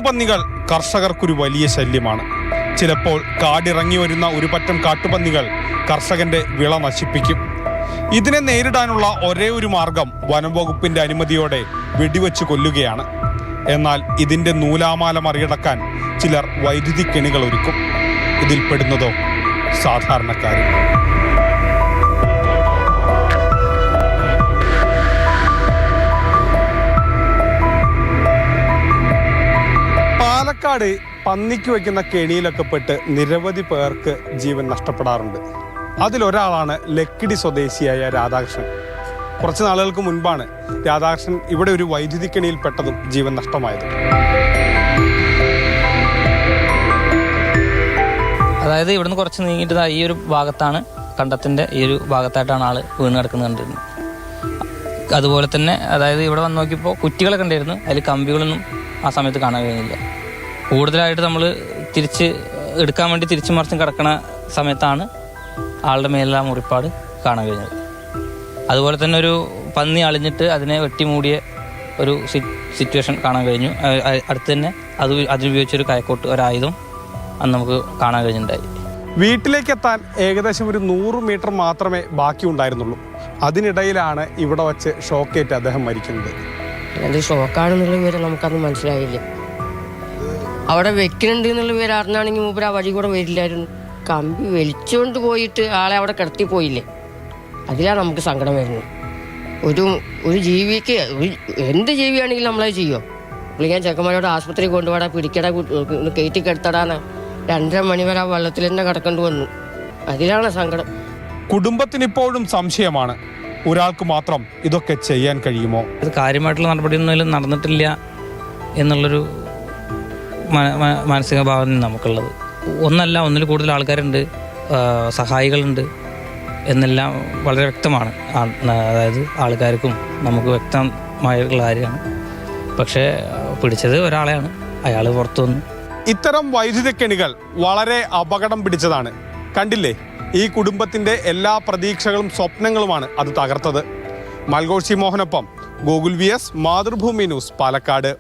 കാട്ടുപന്നികൾ കർഷകർക്കൊരു വലിയ ശല്യമാണ്. ചിലപ്പോൾ കാടിറങ്ങി വരുന്ന ഒരു പറ്റം കാട്ടുപന്നികൾ കർഷകന്റെ വിള നശിപ്പിക്കും. ഇതിനെ നേരിടാനുള്ള ഒരേ ഒരു മാർഗം വനംവകുപ്പിന്റെ അനുമതിയോടെ വെടിവെച്ച് കൊല്ലുകയാണ്. എന്നാൽ ഇതിന്റെ നൂലാമാല മറികടക്കാൻ ചിലർ വൈദ്യുതി കെണികൾ ഒരുക്കും. ഇതിൽ പെടുന്നതോ സാധാരണക്കാരും. പാലക്കാട് പന്നിക്ക് വയ്ക്കുന്ന കെണിയിലൊക്കെ പെട്ട് നിരവധി പേർക്ക് ജീവൻ നഷ്ടപ്പെടാറുണ്ട്. അതിലൊരാളാണ് ലക്കിടി സ്വദേശിയായ രാധാകൃഷ്ണൻ. കുറച്ച് നാളുകൾക്ക് മുൻപാണ് രാധാകൃഷ്ണൻ ഇവിടെ ഒരു വൈദ്യുതി കെണിയിൽ പെട്ടതും ജീവൻ നഷ്ടമായത്. അതായത് ഇവിടുന്ന് കുറച്ച് നീങ്ങിയിട്ട് ഈ ഒരു ഭാഗത്താണ്, കണ്ടത്തിൻ്റെ ഈ ഒരു ഭാഗത്തായിട്ടാണ് ആൾ വീണ് കിടക്കുന്നത് കണ്ടിരുന്നത്. അതുപോലെ തന്നെ അതായത് ഇവിടെ വന്ന് നോക്കിയപ്പോൾ കുറ്റികളൊക്കെ ഉണ്ടായിരുന്നു, അതിൽ കമ്പികളൊന്നും ആ സമയത്ത് കാണാൻ കഴിഞ്ഞില്ല. കൂടുതലായിട്ട് നമ്മൾ എടുക്കാൻ വേണ്ടി തിരിച്ചു മറിച്ചും കിടക്കുന്ന സമയത്താണ് ആളുടെ മേലുള്ള മുറിപ്പാട് കാണാൻ കഴിഞ്ഞത്. അതുപോലെ തന്നെ ഒരു പന്നി അളിഞ്ഞിട്ട് അതിനെ വെട്ടിമൂടിയ ഒരു സിറ്റുവേഷൻ കാണാൻ കഴിഞ്ഞു. അടുത്ത് തന്നെ അതുപയോഗിച്ചൊരു കൈക്കോട്ട് ഒരായുധം അന്ന് നമുക്ക് കാണാൻ കഴിഞ്ഞിട്ടുണ്ടായി. വീട്ടിലേക്ക് എത്താൻ ഏകദേശം ഒരു 100 മീറ്റർ മാത്രമേ ബാക്കി ഉണ്ടായിരുന്നുള്ളൂ. അതിനിടയിലാണ് ഇവിടെ വച്ച് ഷോക്കേറ്റ് അദ്ദേഹം മരിക്കുന്നത്. അത് ഷോക്കാണെന്നുള്ള വിവരം നമുക്കത് മനസ്സിലായില്ല. അവിടെ വെക്കുന്നുണ്ട് എന്നുള്ള വിവരം അറിഞ്ഞാണെങ്കിൽ മൂപ്പര് ആ വഴി കൂടെ വരില്ലായിരുന്നു. കമ്പി വലിച്ചുകൊണ്ട് പോയിട്ട് ആളെ അവിടെ കിടത്തി പോയില്ലേ, അതിലാണ് നമുക്ക് സങ്കടം വരുന്നത്. ഒരു ജീവിക്ക് എന്ത് ജീവിയാണെങ്കിലും നമ്മളത് ചെയ്യുമോ? പുള്ളിക്കാൻ ചെക്കന്മാരോട് ആശുപത്രി കൊണ്ടുപോടാ, പിടിക്കട, കയറ്റി കിടത്തടാന്ന് 2:30 മണി വരെ ആ വെള്ളത്തിൽ തന്നെ കിടക്കേണ്ടി വന്നു. അതിലാണ് സങ്കടം. കുടുംബത്തിനിപ്പോഴും സംശയമാണ്, ഒരാൾക്ക് മാത്രം ഇതൊക്കെ ചെയ്യാൻ കഴിയുമോ? ഇത് കാര്യമായിട്ടുള്ള നടപടിയൊന്നും നടന്നിട്ടില്ല എന്നുള്ളൊരു മാനസിക ഭാവന നമുക്കുള്ളത്. ഒന്നിൽ കൂടുതൽ ആൾക്കാരുണ്ട്, സഹായികളുണ്ട് എന്നെല്ലാം വളരെ വ്യക്തമാണ്. അതായത് ആൾക്കാർക്കും നമുക്ക് വ്യക്തമായിട്ടുള്ള കാര്യമാണ്. പക്ഷേ പിടിച്ചത് ഒരാളെയാണ്, അയാൾ പുറത്തു വന്നു. ഇത്തരം വൈദ്യുതി കെണികൾ വളരെ അപകടം പിടിച്ചതാണ്. കണ്ടില്ലേ, ഈ കുടുംബത്തിന്റെ എല്ലാ പ്രതീക്ഷകളും സ്വപ്നങ്ങളുമാണ് അത് തകർത്തത്. മൽഘോഷി മോഹനൊപ്പം ഗോകുൽ VS, മാതൃഭൂമി ന്യൂസ്, പാലക്കാട്.